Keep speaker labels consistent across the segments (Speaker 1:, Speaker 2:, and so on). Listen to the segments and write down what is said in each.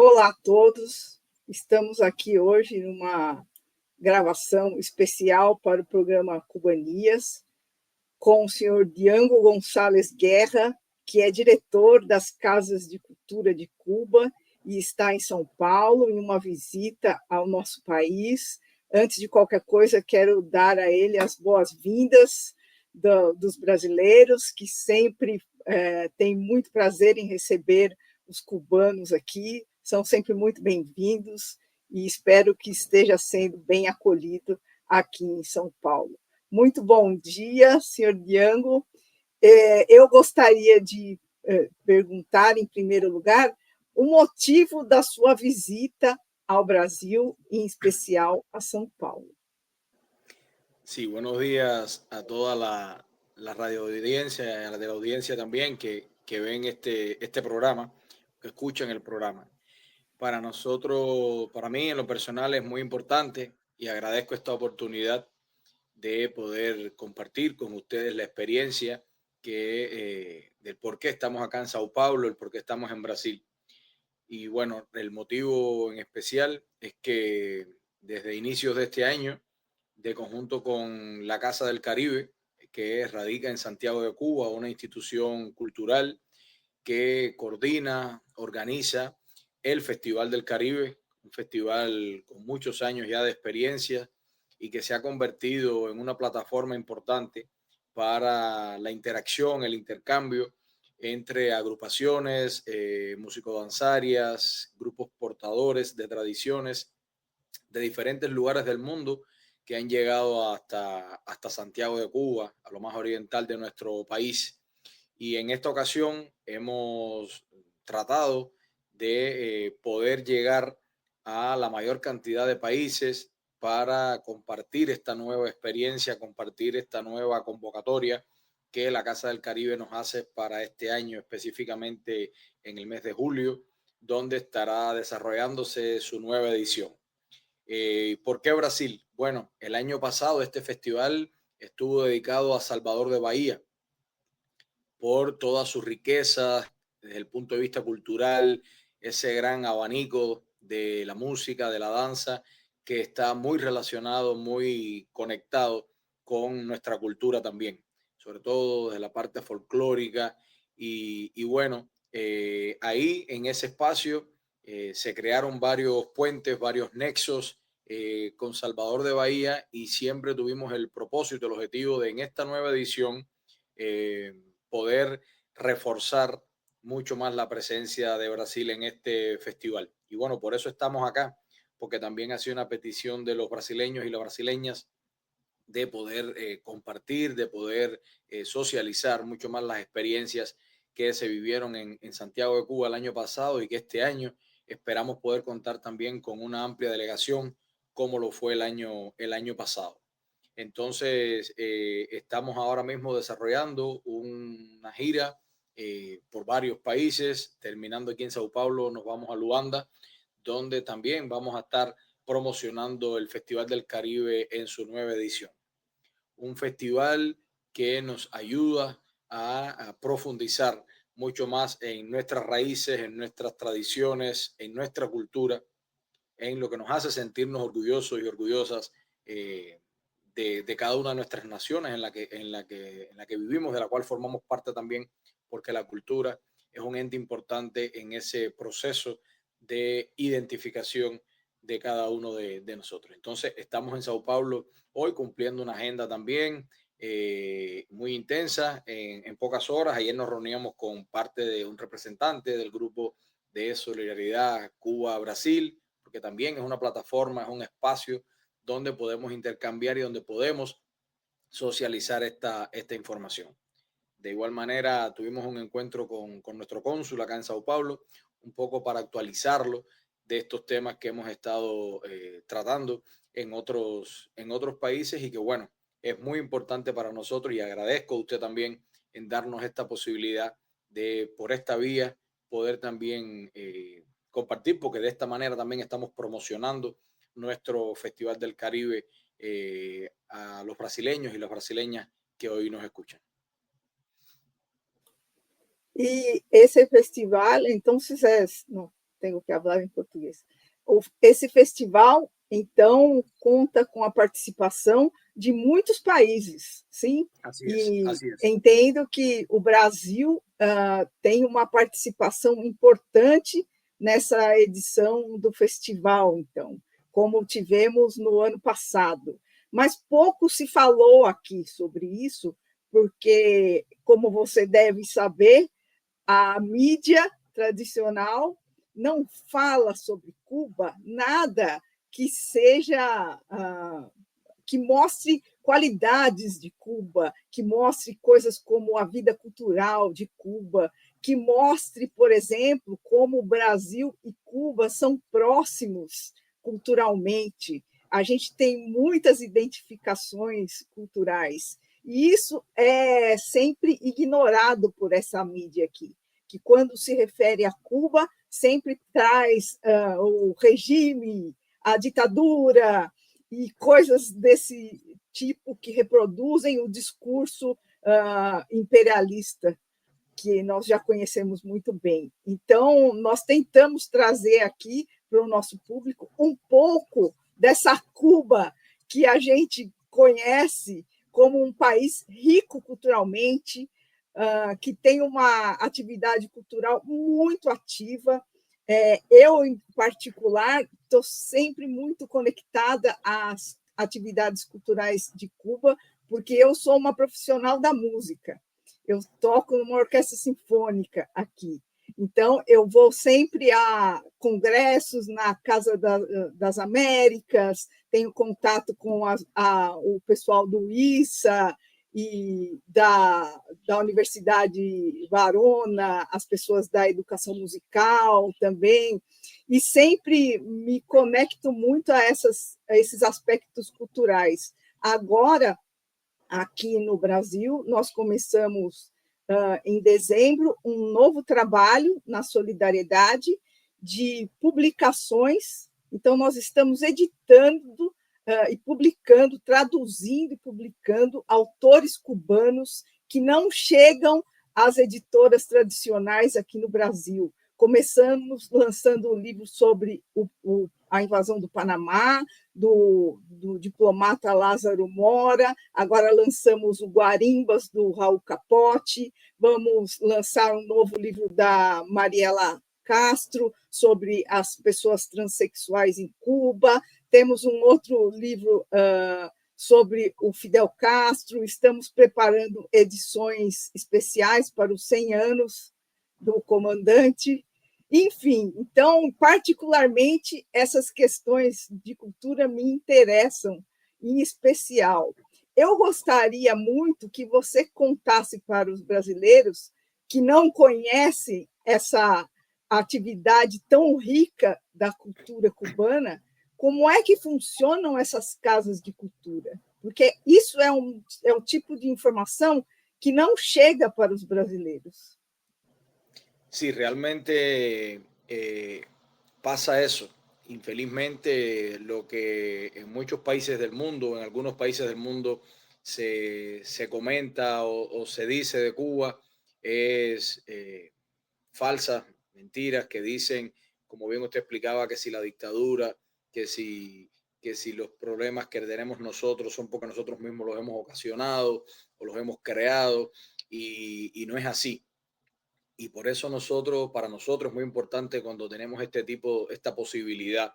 Speaker 1: Olá a todos, estamos aqui hoje numa gravação especial para o programa Cubanias, com o senhor Django Gonçalves Guerra, que é diretor das Casas de Cultura de Cuba e está em São Paulo, em uma visita ao nosso país. Antes de qualquer coisa, quero dar a ele as boas-vindas dos brasileiros, que sempre têm muito prazer em receber os cubanos aqui, são sempre muito bem-vindos e espero que esteja sendo bem acolhido aqui em São Paulo. Muito bom dia, senhor Django. Eu gostaria de perguntar, em primeiro lugar, o motivo da sua visita ao Brasil, em especial a São Paulo.
Speaker 2: Sí, buenos días a toda la radio audiencia y a la de la audiencia también que ven este programa, que escuchan el programa. Para nosotros, para mí en lo personal es muy importante y agradezco esta oportunidad de poder compartir con ustedes la experiencia del por qué estamos acá en Sao Paulo, el por qué estamos en Brasil. Y bueno, el motivo en especial es que desde inicios de este año, de conjunto con la Casa del Caribe, que radica en Santiago de Cuba, una institución cultural que coordina, organiza el Festival del Caribe, un festival con muchos años ya de experiencia y que se ha convertido en una plataforma importante para la interacción, el intercambio entre agrupaciones, musicodanzarias, grupos portadores de tradiciones de diferentes lugares del mundo que han llegado hasta Santiago de Cuba, a lo más oriental de nuestro país. Y en esta ocasión hemos tratado de poder llegar a la mayor cantidad de países para compartir esta nueva experiencia, compartir esta nueva convocatoria que la Casa del Caribe nos hace para este año, específicamente en el mes de julio, donde estará desarrollándose su nueva edición. ¿Por qué Brasil? Bueno, el año pasado este festival estuvo dedicado a Salvador de Bahía por toda su riqueza desde el punto de vista cultural, ese gran abanico de la música, de la danza, que está muy relacionado, muy conectado con nuestra cultura también, sobre todo de la parte folclórica. Y bueno, ahí en ese espacio se crearon varios puentes, varios nexos con Salvador de Bahía y siempre tuvimos el propósito, el objetivo de en esta nueva edición poder reforzar mucho más la presencia de Brasil en este festival. Y bueno, por eso estamos acá, porque también ha sido una petición de los brasileños y las brasileñas de poder compartir, de poder socializar mucho más las experiencias que se vivieron en Santiago de Cuba el año pasado y que este año esperamos poder contar también con una amplia delegación como lo fue el año pasado. Entonces, estamos ahora mismo desarrollando una gira por varios países. Terminando aquí en Sao Paulo, nos vamos a Luanda, donde también vamos a estar promocionando el Festival del Caribe en su nueva edición. Un festival que nos ayuda a profundizar mucho más en nuestras raíces, en nuestras tradiciones, en nuestra cultura, en lo que nos hace sentirnos orgullosos y orgullosas de cada una de nuestras naciones en la que vivimos, de la cual formamos parte también, porque la cultura es un ente importante en ese proceso de identificación de cada uno de nosotros. Entonces, estamos en Sao Paulo hoy cumpliendo una agenda también muy intensa en pocas horas. Ayer nos reuníamos con parte de un representante del grupo de solidaridad Cuba-Brasil, porque también es una plataforma, es un espacio donde podemos intercambiar y donde podemos socializar esta información. De igual manera, tuvimos un encuentro con nuestro cónsul acá en Sao Paulo, un poco para actualizarlo de estos temas que hemos estado tratando en otros países y que, bueno, es muy importante para nosotros y agradezco a usted también en darnos esta posibilidad de, por esta vía, poder también compartir, porque de esta manera también estamos promocionando nuestro Festival del Caribe a los brasileños y las brasileñas que hoy nos escuchan.
Speaker 1: E esse festival, então, tenho que falar em português. Esse festival, então, conta com a participação de muitos países, sim? E entendo que o Brasil tem uma participação importante nessa edição do festival, então, como tivemos no ano passado. Mas pouco se falou aqui sobre isso, porque, como você deve saber, a mídia tradicional não fala sobre Cuba nada que seja que mostre qualidades de Cuba, que mostre coisas como a vida cultural de Cuba, que mostre, por exemplo, como o Brasil e Cuba são próximos culturalmente. A gente tem muitas identificações culturais. E isso é sempre ignorado por essa mídia aqui, que quando se refere a Cuba, sempre traz o regime, a ditadura e coisas desse tipo que reproduzem o discurso imperialista, que nós já conhecemos muito bem. Então, nós tentamos trazer aqui para o nosso público um pouco dessa Cuba que a gente conhece como um país rico culturalmente, que tem uma atividade cultural muito ativa. Eu, em particular, estou sempre muito conectada às atividades culturais de Cuba, porque eu sou uma profissional da música. Eu toco numa orquestra sinfônica aqui. Então, eu vou sempre a congressos na Casa das Américas, tenho contato com o pessoal do ISA e da Universidade Varona, as pessoas da educação musical também, e sempre me conecto muito a esses aspectos culturais. Agora, aqui no Brasil, nós começamos, em dezembro, um novo trabalho na Solidariedade de publicações. Então, nós estamos editando e publicando, traduzindo e publicando autores cubanos que não chegam às editoras tradicionais aqui no Brasil. Começamos lançando um livro sobre a invasão do Panamá, do diplomata Lázaro Mora, agora lançamos o Guarimbas, do Raul Capote, vamos lançar um novo livro da Mariela Castro sobre as pessoas transexuais em Cuba, temos um outro livro sobre o Fidel Castro, estamos preparando edições especiais para os 100 anos do comandante. Enfim, então, particularmente, essas questões de cultura me interessam, em especial. Eu gostaria muito que você contasse para os brasileiros que não conhecem essa atividade tão rica da cultura cubana, como é que funcionam essas casas de cultura? Porque isso é um tipo de informação que não chega para os brasileiros.
Speaker 2: Sí, realmente pasa eso. Infelizmente, lo que en muchos países del mundo, en algunos países del mundo, se comenta o se dice de Cuba es falsas, mentiras que dicen, como bien usted explicaba, que si la dictadura, que si, que si los problemas que tenemos nosotros son porque nosotros mismos los hemos ocasionado o los hemos creado, y no es así. Y por eso para nosotros es muy importante cuando tenemos esta posibilidad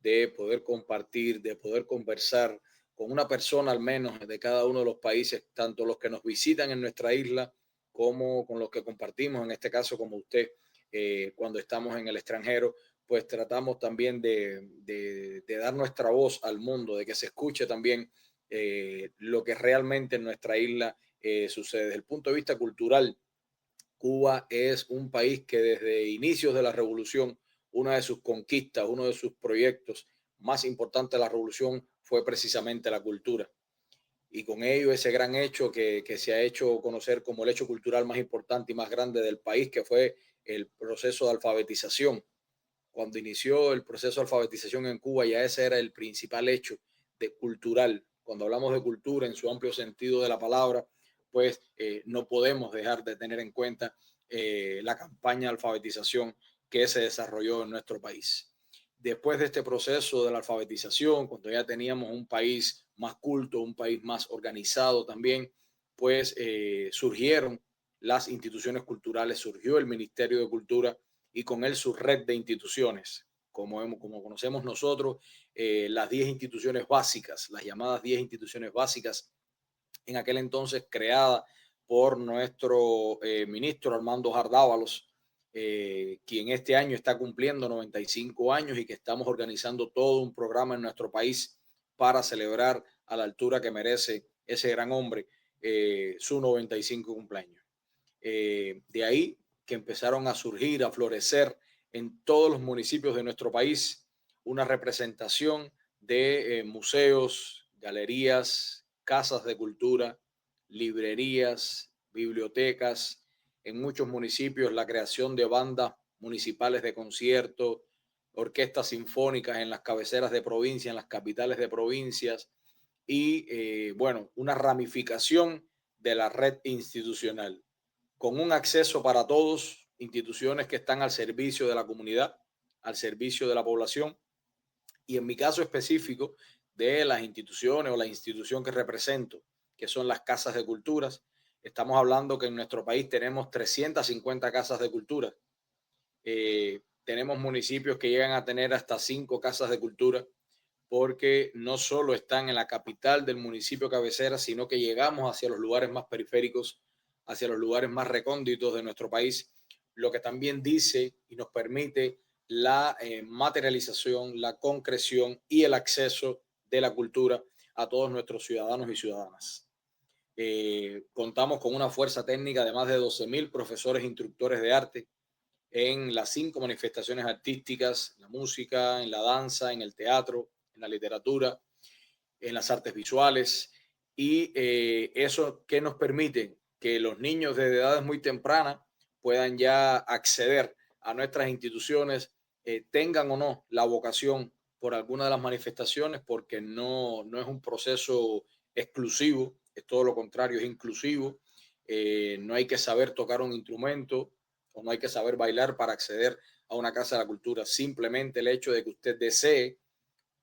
Speaker 2: de poder compartir, de poder conversar con una persona al menos de cada uno de los países, tanto los que nos visitan en nuestra isla como con los que compartimos, en este caso como usted, cuando estamos en el extranjero, pues tratamos también de dar nuestra voz al mundo, de que se escuche también lo que realmente en nuestra isla sucede. Desde el punto de vista cultural, Cuba es un país que desde inicios de la revolución, una de sus conquistas, uno de sus proyectos más importantes de la revolución fue precisamente la cultura. Y con ello ese gran hecho que se ha hecho conocer como el hecho cultural más importante y más grande del país, que fue el proceso de alfabetización. Cuando inició el proceso de alfabetización en Cuba, ya ese era el principal hecho cultural. Cuando hablamos de cultura en su amplio sentido de la palabra, pues no podemos dejar de tener en cuenta la campaña de alfabetización que se desarrolló en nuestro país. Después de este proceso de la alfabetización, cuando ya teníamos un país más culto, un país más organizado también, pues surgieron las instituciones culturales, surgió el Ministerio de Cultura y con él su red de instituciones, como conocemos nosotros, las 10 instituciones básicas, las llamadas 10 instituciones básicas, en aquel entonces creada por nuestro ministro Armando Jardávalos, quien este año está cumpliendo 95 años y que estamos organizando todo un programa en nuestro país para celebrar a la altura que merece ese gran hombre su 95 cumpleaños. De ahí que empezaron a surgir, a florecer en todos los municipios de nuestro país una representación de museos, galerías, casas de cultura, librerías, bibliotecas, en muchos municipios la creación de bandas municipales de concierto, orquestas sinfónicas en las cabeceras de provincia, en las capitales de provincias y, bueno, una ramificación de la red institucional con un acceso para todos, instituciones que están al servicio de la comunidad, al servicio de la población y en mi caso específico de las instituciones o la institución que represento, que son las casas de culturas. Estamos hablando que en nuestro país tenemos 350 casas de cultura. Tenemos municipios que llegan a tener hasta 5 casas de cultura porque no solo están en la capital del municipio cabecera, sino que llegamos hacia los lugares más periféricos, hacia los lugares más recónditos de nuestro país, lo que también dice y nos permite la materialización, la concreción y el acceso de la cultura a todos nuestros ciudadanos y ciudadanas. Contamos con una fuerza técnica de más de 12.000 profesores e instructores de arte en las 5 manifestaciones artísticas, en la música, en la danza, en el teatro, en la literatura, en las artes visuales. Y eso que nos permite que los niños desde edades muy tempranas puedan ya acceder a nuestras instituciones, tengan o no la vocación por alguna de las manifestaciones, porque no es un proceso exclusivo, es todo lo contrario, es inclusivo. No hay que saber tocar un instrumento o no hay que saber bailar para acceder a una casa de la cultura. Simplemente el hecho de que usted desee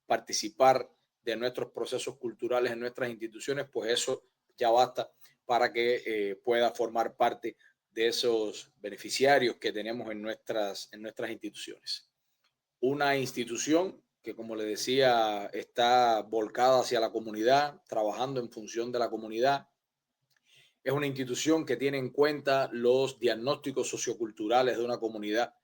Speaker 2: participar de nuestros procesos culturales en nuestras instituciones, pues eso ya basta para que pueda formar parte de esos beneficiarios que tenemos en nuestras instituciones. Una institución que, como le decía, está volcada hacia la comunidad, trabajando en función de la comunidad. Es una institución que tiene en cuenta los diagnósticos socioculturales de una comunidad,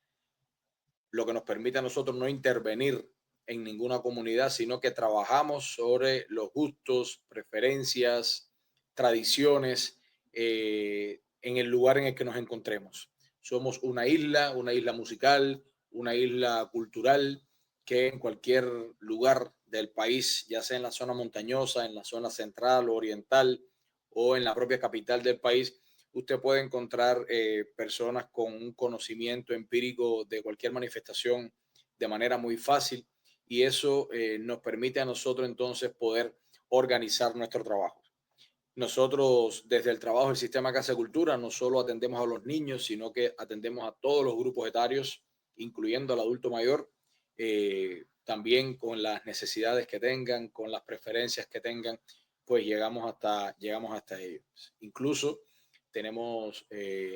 Speaker 2: lo que nos permite a nosotros no intervenir en ninguna comunidad, sino que trabajamos sobre los gustos, preferencias, tradiciones en el lugar en el que nos encontremos. Somos una isla musical, una isla cultural que en cualquier lugar del país, ya sea en la zona montañosa, en la zona central o oriental o en la propia capital del país, usted puede encontrar personas con un conocimiento empírico de cualquier manifestación de manera muy fácil y eso nos permite a nosotros entonces poder organizar nuestro trabajo. Nosotros desde el trabajo del Sistema Casa de Cultura no solo atendemos a los niños, sino que atendemos a todos los grupos etarios, incluyendo al adulto mayor, también con las necesidades que tengan, con las preferencias que tengan, pues llegamos hasta ellos. Incluso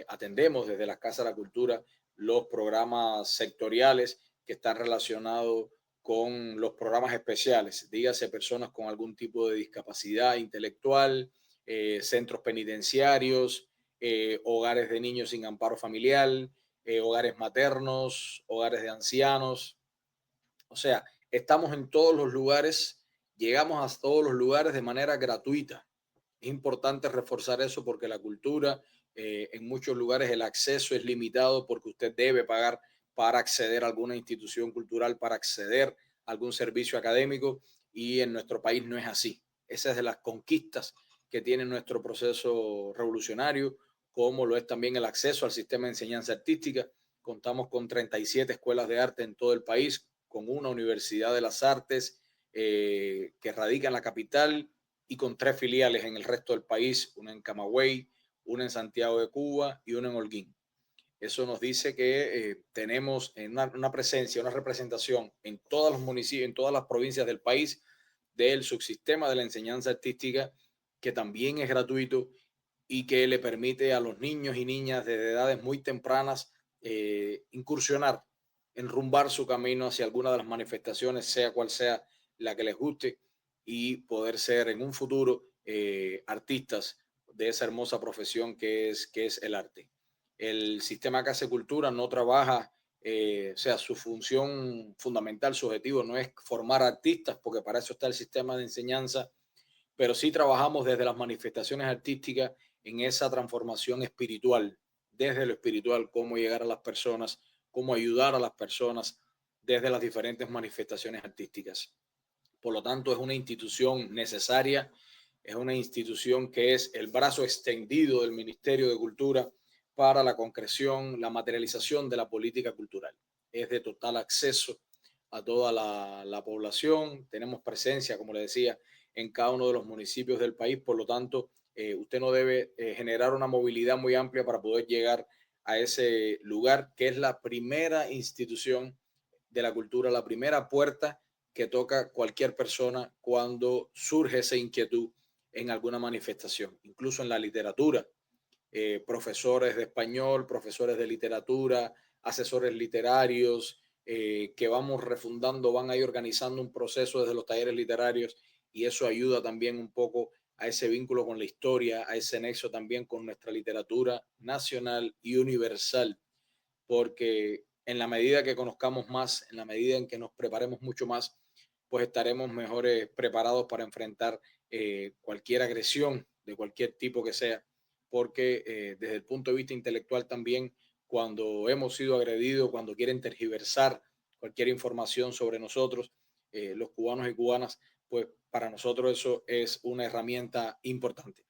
Speaker 2: atendemos desde la Casa de la Cultura los programas sectoriales que están relacionados con los programas especiales, dígase personas con algún tipo de discapacidad intelectual, centros penitenciarios, hogares de niños sin amparo familiar, hogares maternos, hogares de ancianos. O sea, estamos en todos los lugares, llegamos a todos los lugares de manera gratuita. Es importante reforzar eso porque la cultura, en muchos lugares el acceso es limitado porque usted debe pagar para acceder a alguna institución cultural, para acceder a algún servicio académico y en nuestro país no es así. Esa es de las conquistas que tiene nuestro proceso revolucionario, como lo es también el acceso al sistema de enseñanza artística. Contamos con 37 escuelas de arte en todo el país, con una universidad de las artes que radica en la capital y con 3 filiales en el resto del país, una en Camagüey, una en Santiago de Cuba y una en Holguín. Eso nos dice que tenemos una presencia, una representación en todos los municipios, en todas las provincias del país, del subsistema de la enseñanza artística, que también es gratuito y que le permite a los niños y niñas desde edades muy tempranas incursionar, enrumbar su camino hacia alguna de las manifestaciones, sea cual sea la que les guste, y poder ser en un futuro artistas de esa hermosa profesión que es el arte. El sistema Casa Cultura no trabaja, o sea, su función fundamental, su objetivo no es formar artistas, porque para eso está el sistema de enseñanza, pero sí trabajamos desde las manifestaciones artísticas en esa transformación espiritual, desde lo espiritual, cómo llegar a las personas, cómo ayudar a las personas desde las diferentes manifestaciones artísticas. Por lo tanto, es una institución necesaria, es una institución que es el brazo extendido del Ministerio de Cultura para la concreción, la materialización de la política cultural. Es de total acceso a toda la población. Tenemos presencia, como le decía, en cada uno de los municipios del país. Por lo tanto, usted no debe generar una movilidad muy amplia para poder llegar a ese lugar, que es la primera institución de la cultura, la primera puerta que toca cualquier persona cuando surge esa inquietud en alguna manifestación, incluso en la literatura. Profesores de español, profesores de literatura, asesores literarios, que vamos refundando, van ahí organizando un proceso desde los talleres literarios, y eso ayuda también un poco a ese vínculo con la historia, a ese nexo también con nuestra literatura nacional y universal, porque en la medida que conozcamos más, en la medida en que nos preparemos mucho más, pues estaremos mejores preparados para enfrentar cualquier agresión de cualquier tipo que sea, porque desde el punto de vista intelectual también, cuando hemos sido agredidos, cuando quieren tergiversar cualquier información sobre nosotros, los cubanos y cubanas, pues para nosotros eso es una herramienta importante.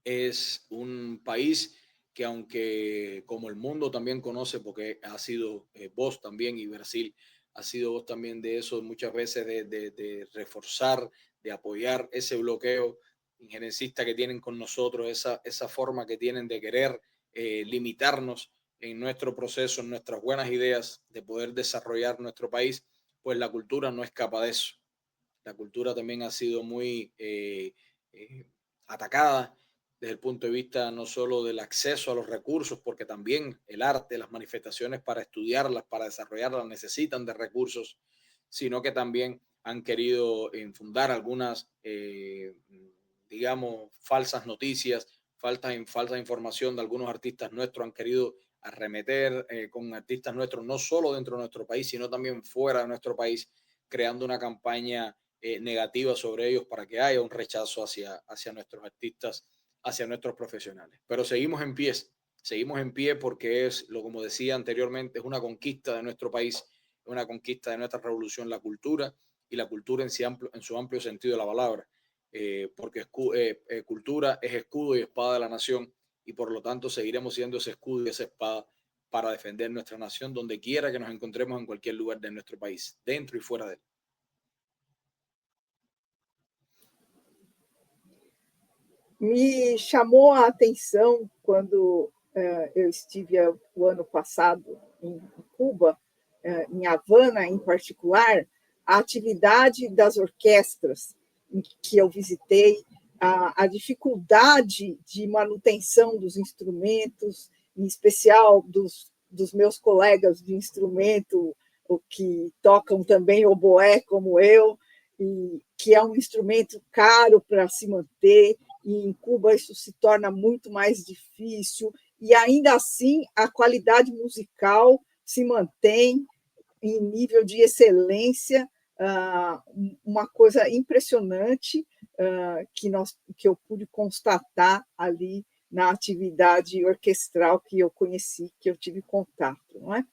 Speaker 2: Es un país que, aunque como el mundo también conoce, porque ha sido voz también, y Brasil ha sido voz también de eso, muchas veces de reforzar, de apoyar ese bloqueo injerencista que tienen con nosotros, esa forma que tienen de querer limitarnos en nuestro proceso, en nuestras buenas ideas de poder desarrollar nuestro país, pues la cultura no escapa de eso. La cultura también ha sido muy atacada desde el punto de vista no solo del acceso a los recursos, porque también el arte, las manifestaciones para estudiarlas, para desarrollarlas, necesitan de recursos, sino que también han querido infundar algunas, digamos, falsas noticias, falsa información de algunos artistas nuestros, han querido arremeter con artistas nuestros, no solo dentro de nuestro país, sino también fuera de nuestro país, creando una campaña negativa sobre ellos para que haya un rechazo hacia nuestros artistas, hacia nuestros profesionales. Pero seguimos en pie porque es, lo como decía anteriormente, es una conquista de nuestro país, una conquista de nuestra revolución, la cultura, y la cultura en su amplio sentido de la palabra, porque cultura es escudo y espada de la nación, y por lo tanto seguiremos siendo ese escudo y esa espada para defender nuestra nación donde quiera que nos encontremos en cualquier lugar de nuestro país, dentro y fuera de él.
Speaker 1: Me chamou a atenção quando eu estive o ano passado em Cuba, em Havana em particular, a atividade das orquestras que eu visitei, a dificuldade de manutenção dos instrumentos, em especial dos meus colegas de instrumento, que tocam também oboé como eu, e que é um instrumento caro para se manter, e em Cuba isso se torna muito mais difícil, e ainda assim a qualidade musical se mantém em nível de excelência, uma coisa impressionante que eu pude constatar ali na atividade orquestral que eu conheci, que eu tive contato, não é?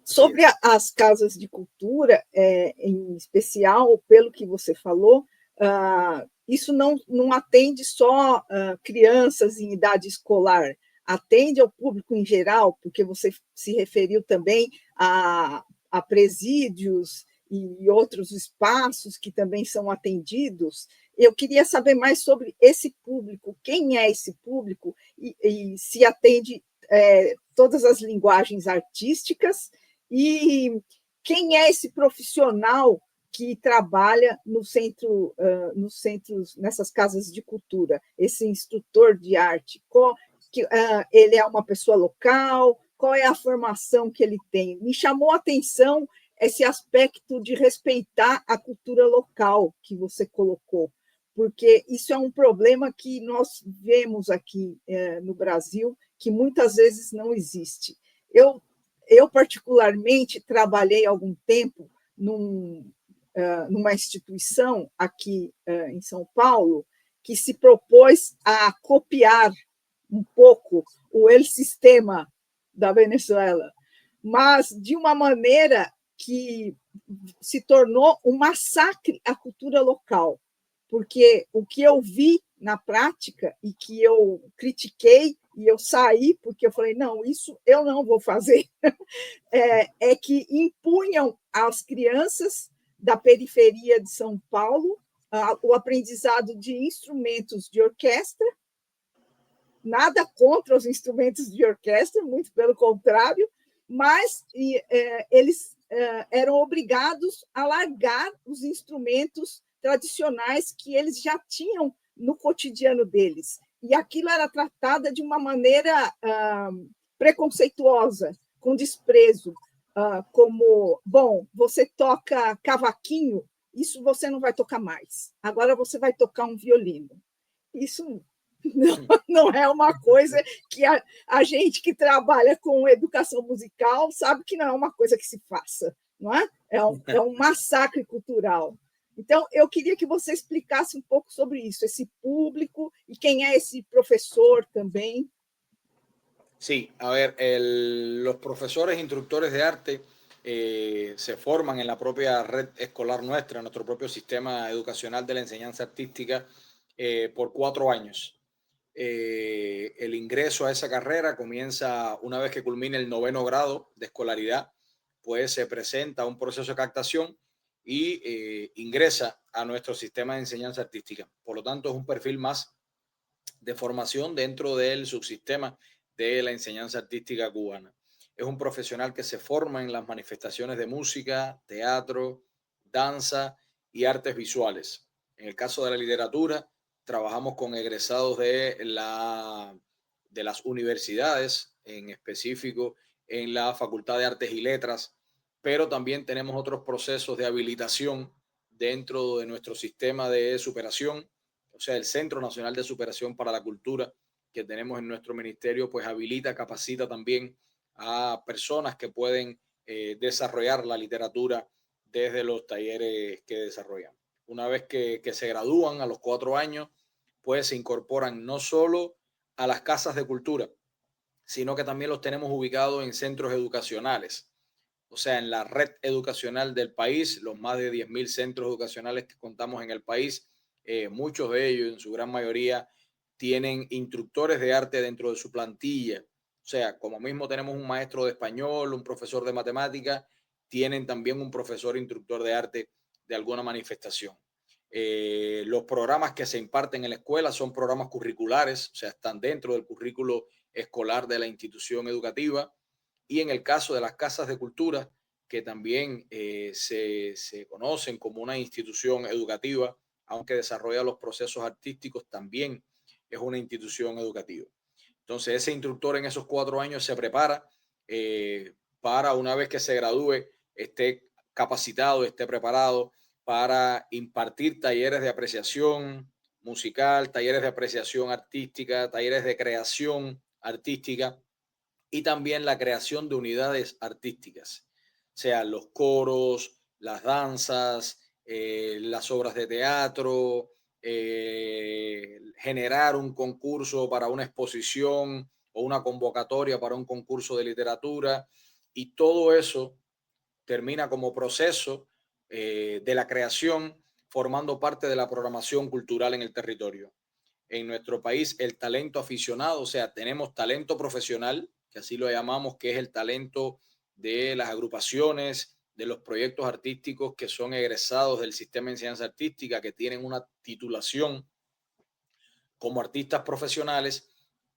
Speaker 1: Sobre as casas de cultura, em especial, pelo que você falou, isso não atende só crianças em idade escolar, atende ao público em geral, porque você se referiu também a presídios e outros espaços que também são atendidos. Eu queria saber mais sobre esse público, quem é esse público e se atende todas as linguagens artísticas. E quem é esse profissional que trabalha no centro, nos centros, nessas casas de cultura, esse instrutor de arte? Ele é uma pessoa local? Qual é a formação que ele tem? Me chamou a atenção esse aspecto de respeitar a cultura local que você colocou, porque isso é um problema que nós vemos aqui no Brasil, que muitas vezes não existe. Eu particularmente, trabalhei algum tempo numa instituição aqui em São Paulo que se propôs a copiar um pouco o El Sistema da Venezuela, mas de uma maneira que se tornou um massacre à cultura local, porque o que eu vi na prática e que eu critiquei e eu saí porque eu falei, não, isso eu não vou fazer, é que impunham às crianças da periferia de São Paulo o aprendizado de instrumentos de orquestra, nada contra os instrumentos de orquestra, muito pelo contrário, mas eles eram obrigados a largar os instrumentos tradicionais que eles já tinham no cotidiano deles. E aquilo era tratado de uma maneira preconceituosa, com desprezo, como, bom, você toca cavaquinho, isso você não vai tocar mais, agora você vai tocar um violino. Isso não é uma coisa que a gente que trabalha com educação musical sabe que não é uma coisa que se faça, não é? É um massacre cultural. Então, eu queria que você explicasse um pouco sobre isso, esse público e quem é esse professor também.
Speaker 2: Sí, a ver, los profesores instructores de arte se forman en la propia red escolar nuestra, en nuestro propio sistema educacional de la enseñanza artística por 4 años. El ingreso a esa carrera comienza una vez que culmine el 9º grado de escolaridad, pues se presenta un proceso de captación y ingresa a nuestro sistema de enseñanza artística. Por lo tanto, es un perfil más de formación dentro del subsistema de la enseñanza artística cubana. Es un profesional que se forma en las manifestaciones de música, teatro, danza y artes visuales. En el caso de la literatura, trabajamos con egresados de las universidades, en específico en la Facultad de Artes y Letras, pero también tenemos otros procesos de habilitación dentro de nuestro sistema de superación. O sea, el Centro Nacional de Superación para la Cultura que tenemos en nuestro ministerio, pues habilita, capacita también a personas que pueden desarrollar la literatura desde los talleres que desarrollan. Una vez que se gradúan a los 4 años, pues se incorporan no solo a las casas de cultura, sino que también los tenemos ubicados en centros educacionales. O sea, en la red educacional del país, los más de 10.000 centros educacionales que contamos en el país, muchos de ellos, en su gran mayoría, tienen instructores de arte dentro de su plantilla. O sea, como mismo tenemos un maestro de español, un profesor de matemática, tienen también un profesor instructor de arte de alguna manifestación. Los programas que se imparten en la escuela son programas curriculares, o sea, están dentro del currículo escolar de la institución educativa. Y en el caso de las casas de cultura, que también se conocen como una institución educativa, aunque desarrolla los procesos artísticos, también es una institución educativa. Entonces, ese instructor en esos 4 años se prepara para, una vez que se gradúe, esté capacitado, esté preparado para impartir talleres de apreciación musical, talleres de apreciación artística, talleres de creación artística y también la creación de unidades artísticas, sean los coros, las danzas, las obras de teatro, generar un concurso para una exposición o una convocatoria para un concurso de literatura, y todo eso termina como proceso de la creación, formando parte de la programación cultural en el territorio. En nuestro país, el talento aficionado, o sea, tenemos talento profesional, que así lo llamamos, que es el talento de las agrupaciones, de los proyectos artísticos que son egresados del sistema de enseñanza artística, que tienen una titulación como artistas profesionales,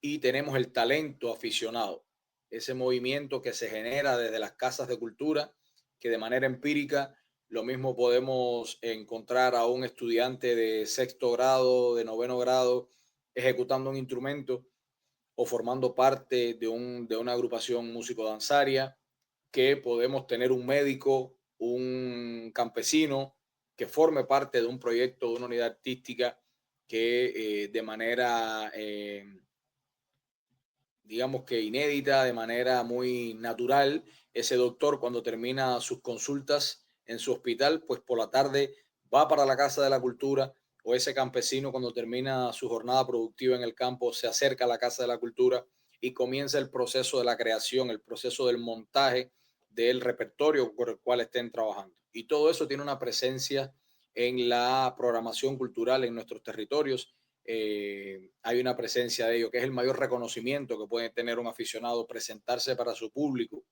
Speaker 2: y tenemos el talento aficionado, ese movimiento que se genera desde las casas de cultura, que de manera empírica lo mismo podemos encontrar a un estudiante de sexto grado, de noveno grado, ejecutando un instrumento o formando parte de una agrupación músico-danzaria, que podemos tener un médico, un campesino que forme parte de un proyecto, de una unidad artística que de manera, digamos que inédita, de manera muy natural, ese doctor cuando termina sus consultas en su hospital, pues por la tarde va para la Casa de la Cultura, o ese campesino cuando termina su jornada productiva en el campo se acerca a la Casa de la Cultura y comienza el proceso de la creación, el proceso del montaje del repertorio por el cual estén trabajando. Y todo eso tiene una presencia en la programación cultural en nuestros territorios. Hay una presencia de ello, que es el mayor reconocimiento que puede tener un aficionado, presentarse para su público.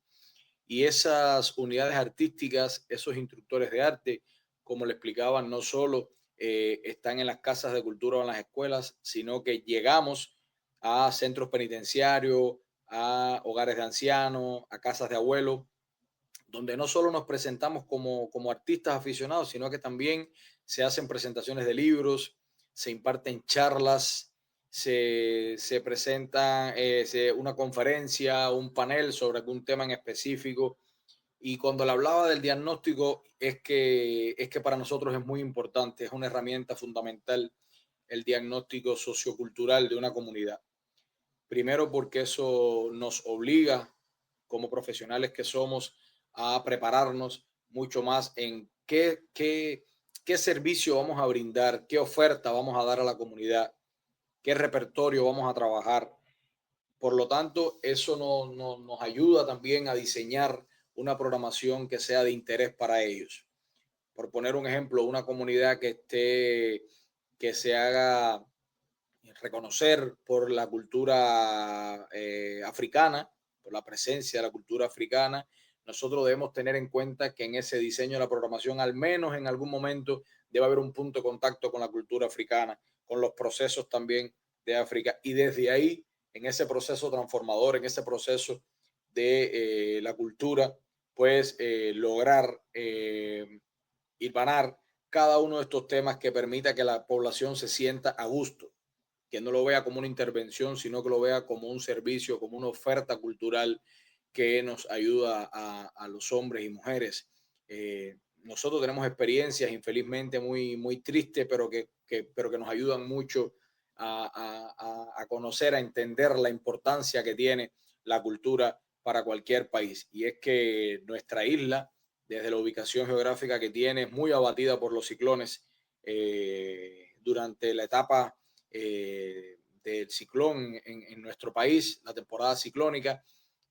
Speaker 2: Y esas unidades artísticas, esos instructores de arte, como le explicaban, no solo están en las casas de cultura o en las escuelas, sino que llegamos a centros penitenciarios, a hogares de ancianos, a casas de abuelos, donde no solo nos presentamos como artistas aficionados, sino que también se hacen presentaciones de libros, se imparten charlas, se presenta una conferencia, un panel sobre algún tema en específico. Y cuando le hablaba del diagnóstico, es que para nosotros es muy importante, es una herramienta fundamental el diagnóstico sociocultural de una comunidad. Primero porque eso nos obliga, como profesionales que somos, a prepararnos mucho más en qué servicio vamos a brindar, qué oferta vamos a dar a la comunidad, qué repertorio vamos a trabajar. Por lo tanto, eso nos ayuda también a diseñar una programación que sea de interés para ellos. Por poner un ejemplo, una comunidad que se haga reconocer por la cultura africana, por la presencia de la cultura africana, nosotros debemos tener en cuenta que en ese diseño de la programación, al menos en algún momento, debe haber un punto de contacto con la cultura africana, con los procesos también de África. Y desde ahí, en ese proceso transformador, en ese proceso de la cultura, pues lograr hilvanar cada uno de estos temas que permita que la población se sienta a gusto, que no lo vea como una intervención, sino que lo vea como un servicio, como una oferta cultural que nos ayuda a los hombres y mujeres. Nosotros tenemos experiencias infelizmente muy tristes, pero que nos ayudan mucho a conocer, a entender la importancia que tiene la cultura para cualquier país. Y es que nuestra isla, desde la ubicación geográfica que tiene, es muy abatida por los ciclones. Durante la etapa del ciclón en nuestro país, la temporada ciclónica,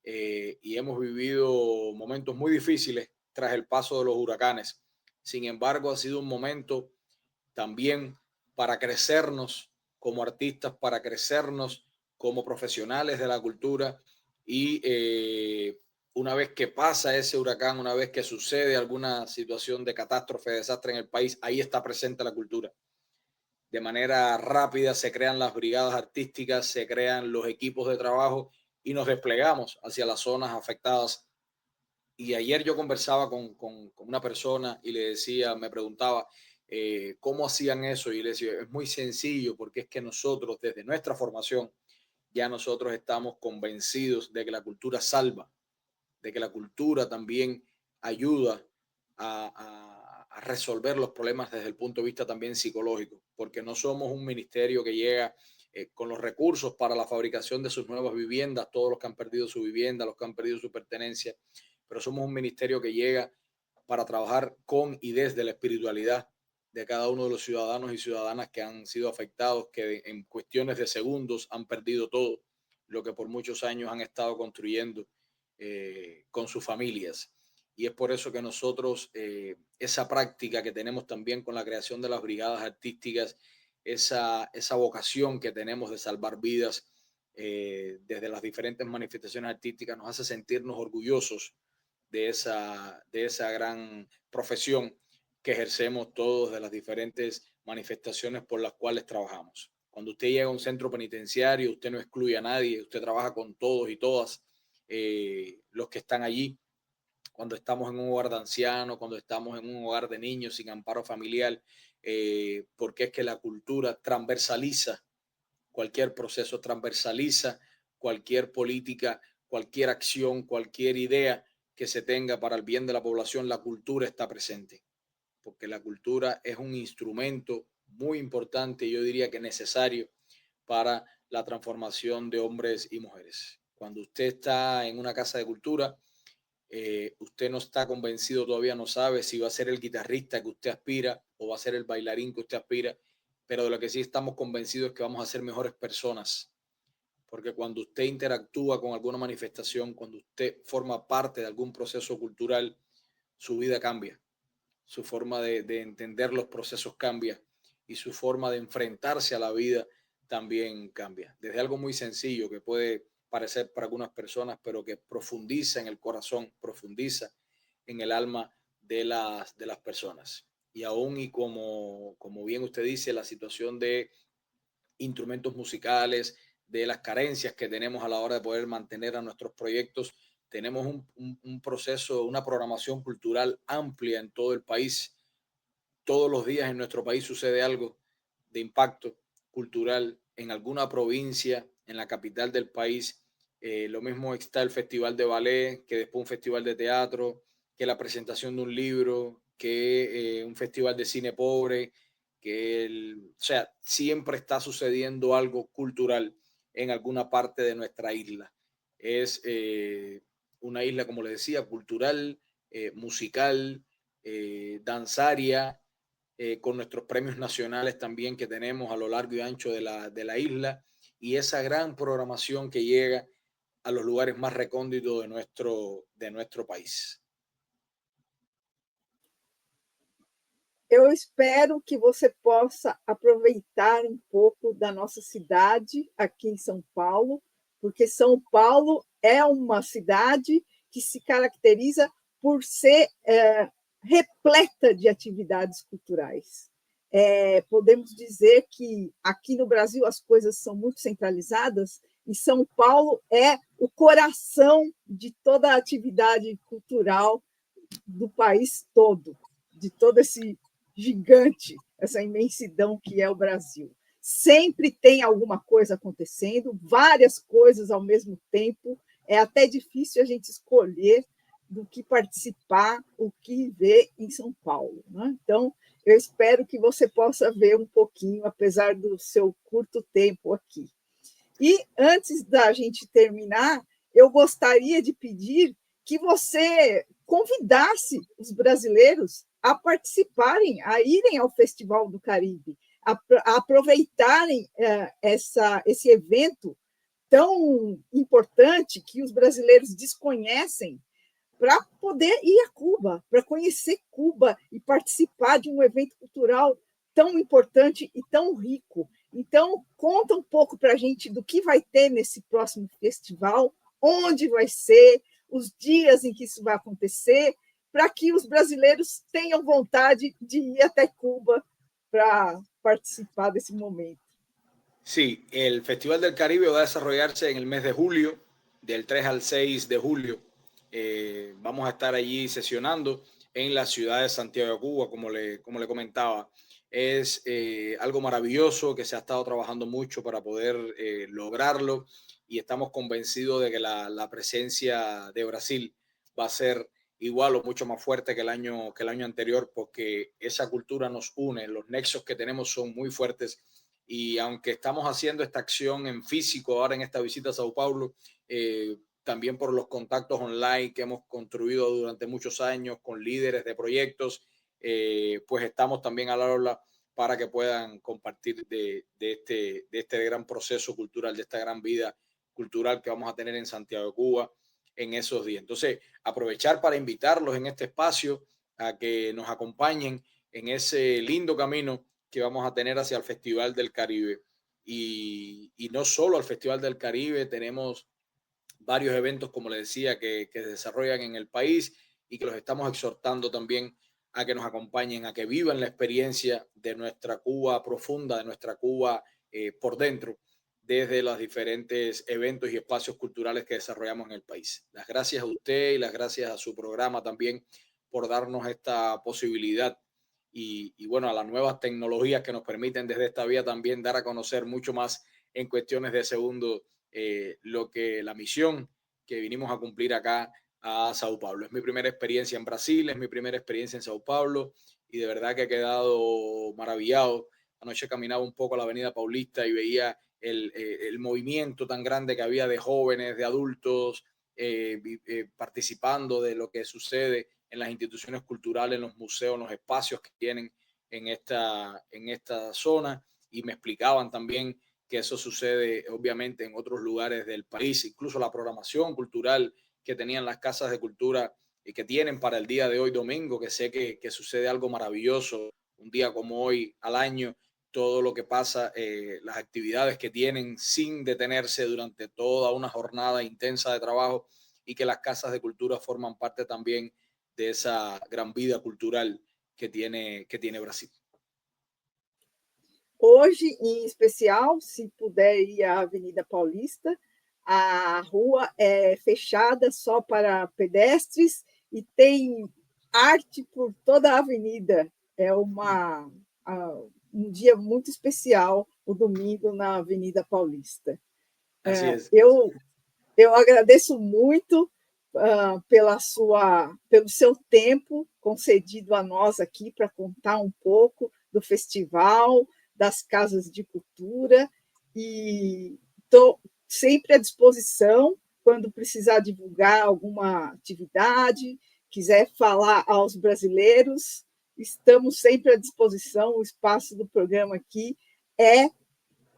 Speaker 2: y hemos vivido momentos muy difíciles tras el paso de los huracanes. Sin embargo, ha sido un momento también para crecernos como artistas, para crecernos como profesionales de la cultura y una vez que pasa ese huracán, una vez que sucede alguna situación de catástrofe, de desastre en el país, ahí está presente la cultura. De manera rápida se crean las brigadas artísticas, se crean los equipos de trabajo y nos desplegamos hacia las zonas afectadas. Y ayer yo conversaba con una persona y le decía, me preguntaba cómo hacían eso, y le decía, es muy sencillo, porque es que nosotros desde nuestra formación ya nosotros estamos convencidos de que la cultura salva, de que la cultura también ayuda a resolver los problemas desde el punto de vista también psicológico, porque no somos un ministerio que llega con los recursos para la fabricación de sus nuevas viviendas, todos los que han perdido su vivienda, los que han perdido su pertenencia, pero somos un ministerio que llega para trabajar con y desde la espiritualidad de cada uno de los ciudadanos y ciudadanas que han sido afectados, que en cuestiones de segundos han perdido todo lo que por muchos años han estado construyendo con sus familias. Y es por eso que nosotros, esa práctica que tenemos también con la creación de las brigadas artísticas, esa vocación que tenemos de salvar vidas desde las diferentes manifestaciones artísticas, nos hace sentirnos orgullosos de esa gran profesión que ejercemos todos, de las diferentes manifestaciones por las cuales trabajamos. Cuando usted llega a un centro penitenciario, usted no excluye a nadie, usted trabaja con todos y todas, los que están allí, cuando estamos en un hogar de ancianos, cuando estamos en un hogar de niños sin amparo familiar, porque es que la cultura transversaliza cualquier proceso, transversaliza cualquier política, cualquier acción, cualquier idea que se tenga para el bien de la población. La cultura está presente, porque la cultura es un instrumento muy importante, yo diría que necesario para la transformación de hombres y mujeres. Cuando usted está en una casa de cultura, usted no está convencido todavía, no sabe si va a ser el guitarrista que usted aspira o va a ser el bailarín que usted aspira, pero de lo que sí estamos convencidos es que vamos a ser mejores personas, porque cuando usted interactúa con alguna manifestación, cuando usted forma parte de algún proceso cultural, su vida cambia, su forma de entender los procesos cambia y su forma de enfrentarse a la vida también cambia. Desde algo muy sencillo que puede parecer para algunas personas, pero que profundiza en el corazón, profundiza en el alma de las personas. Y aún y como bien usted dice, la situación de instrumentos musicales, de las carencias que tenemos a la hora de poder mantener a nuestros proyectos, tenemos un proceso, una programación cultural amplia en todo el país. Todos los días en nuestro país sucede algo de impacto cultural en alguna provincia, en la capital del país. Lo mismo está el Festival de Ballet, que después un festival de teatro, que la presentación de un libro, que un festival de cine pobre, o sea, siempre está sucediendo algo cultural en alguna parte de nuestra isla. Es una isla, como les decía, cultural, musical, danzaria, con nuestros premios nacionales también que tenemos a lo largo y ancho de la isla, y esa gran programación que llega a los lugares más recónditos de nuestro país.
Speaker 1: Eu espero que você possa aproveitar um pouco da nossa cidade aqui em São Paulo, porque São Paulo é uma cidade que se caracteriza por ser repleta de atividades culturais. Podemos dizer que aqui no Brasil as coisas são muito centralizadas e São Paulo é o coração de toda a atividade cultural do país todo, de todo esse gigante, essa imensidão que é o Brasil. Sempre tem alguma coisa acontecendo, várias coisas ao mesmo tempo. É até difícil a gente escolher do que participar, o que ver em São Paulo, né? Então, eu espero que você possa ver um pouquinho, apesar do seu curto tempo aqui. E antes da gente terminar, eu gostaria de pedir que você convidasse os brasileiros a participarem, a irem ao Festival do Caribe, a aproveitarem esse evento tão importante que os brasileiros desconhecem, para poder ir a Cuba, para conhecer Cuba e participar de um evento cultural tão importante e tão rico. Então, conta um pouco para a gente do que vai ter nesse próximo festival, onde vai ser, os dias em que isso vai acontecer, para que os brasileiros tenham vontade de ir até Cuba para participar desse momento.
Speaker 2: Sí, el Festival del Caribe va a desarrollarse en el mes de julio, del 3 al 6 de julio. Vamos a estar allí sesionando en la ciudad de Santiago de Cuba, como le comentaba. Es algo maravilloso que se ha estado trabajando mucho para poder lograrlo, y estamos convencidos de que la presencia de Brasil va a ser igual o mucho más fuerte que el año anterior, porque esa cultura nos une, los nexos que tenemos son muy fuertes, y aunque estamos haciendo esta acción en físico ahora en esta visita a Sao Paulo, también por los contactos online que hemos construido durante muchos años con líderes de proyectos, pues estamos también al habla para que puedan compartir de este gran proceso cultural, de esta gran vida cultural que vamos a tener en Santiago de Cuba en esos días. Entonces, aprovechar para invitarlos en este espacio a que nos acompañen en ese lindo camino que vamos a tener hacia el Festival del Caribe. Y no solo al Festival del Caribe, tenemos varios eventos, como les decía, que se desarrollan en el país y que los estamos exhortando también a que nos acompañen, a que vivan la experiencia de nuestra Cuba profunda, de nuestra Cuba por dentro, desde los diferentes eventos y espacios culturales que desarrollamos en el país. Las gracias a usted y las gracias a su programa también por darnos esta posibilidad y bueno, a las nuevas tecnologías que nos permiten desde esta vía también dar a conocer mucho más en cuestiones de segundo lo que la misión que vinimos a cumplir acá a Sao Paulo. Es mi primera experiencia en Brasil, es mi primera experiencia en Sao Paulo y de verdad que he quedado maravillado. Anoche caminaba un poco a la Avenida Paulista y veía el movimiento tan grande que había de jóvenes, de adultos, participando de lo que sucede en las instituciones culturales, en los museos, en los espacios que tienen en esta zona, y me explicaban también que eso sucede obviamente en otros lugares del país, incluso la programación cultural que tenían las casas de cultura y que tienen para el día de hoy domingo, que sé que sucede algo maravilloso un día como hoy al año, todo lo que pasa, las actividades que tienen sin detenerse durante toda una jornada intensa de trabajo, y que las casas de cultura forman parte también de esa gran vida cultural que tiene Brasil.
Speaker 1: Hoje, em especial, se puder ir à Avenida Paulista, a rua é fechada só para pedestres e tem arte por toda a avenida. É um dia muito especial, o domingo, na Avenida Paulista.
Speaker 2: Así es.
Speaker 1: Eu agradeço muito pelo seu tempo concedido a nós aqui para contar um pouco do festival, das casas de cultura, e estou sempre à disposição quando precisar divulgar alguma atividade, quiser falar aos brasileiros, estamos sempre à disposição. O espaço do programa aqui é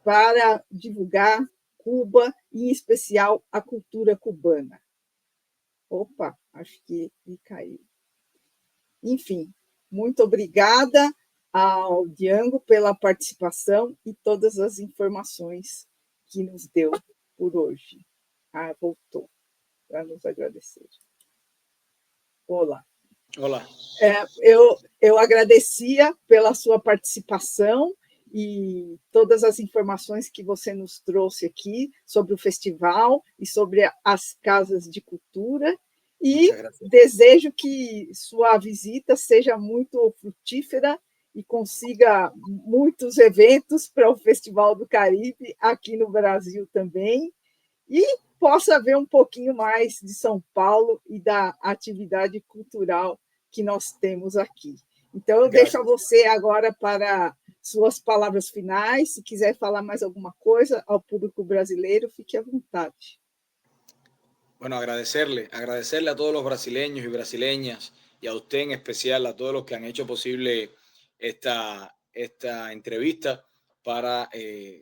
Speaker 1: para divulgar Cuba, em especial a cultura cubana. Opa, acho que me caiu. Enfim, muito obrigada ao Django pela participação e todas as informações que nos deu por hoje. Ah, voltou para nos agradecer. Olá.
Speaker 2: Olá.
Speaker 1: Eu agradecia pela sua participação e todas as informações que você nos trouxe aqui sobre o festival e sobre as casas de cultura, e desejo que sua visita seja muito frutífera e consiga muitos eventos para o Festival do Caribe aqui no Brasil também, e possa ver um pouquinho mais de São Paulo e da atividade cultural que nós temos aqui. Então, eu deixo a você agora para suas palavras finais. Se quiser falar mais alguma coisa ao público brasileiro, fique à vontade.
Speaker 2: Bueno, agradecerle a todos los brasileños y brasileñas, y a usted en especial, a todos los que han hecho posible esta entrevista para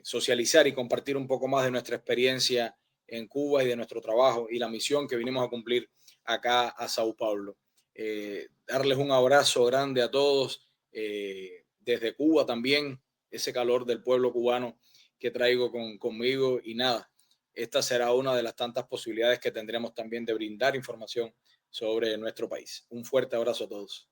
Speaker 2: socializar y compartir un poco más de nuestra experiencia en Cuba y de nuestro trabajo y la misión que vinimos a cumplir acá a Sao Paulo. Darles un abrazo grande a todos, desde Cuba también, ese calor del pueblo cubano que traigo conmigo, y nada, esta será una de las tantas posibilidades que tendremos también de brindar información sobre nuestro país. Un fuerte abrazo a todos.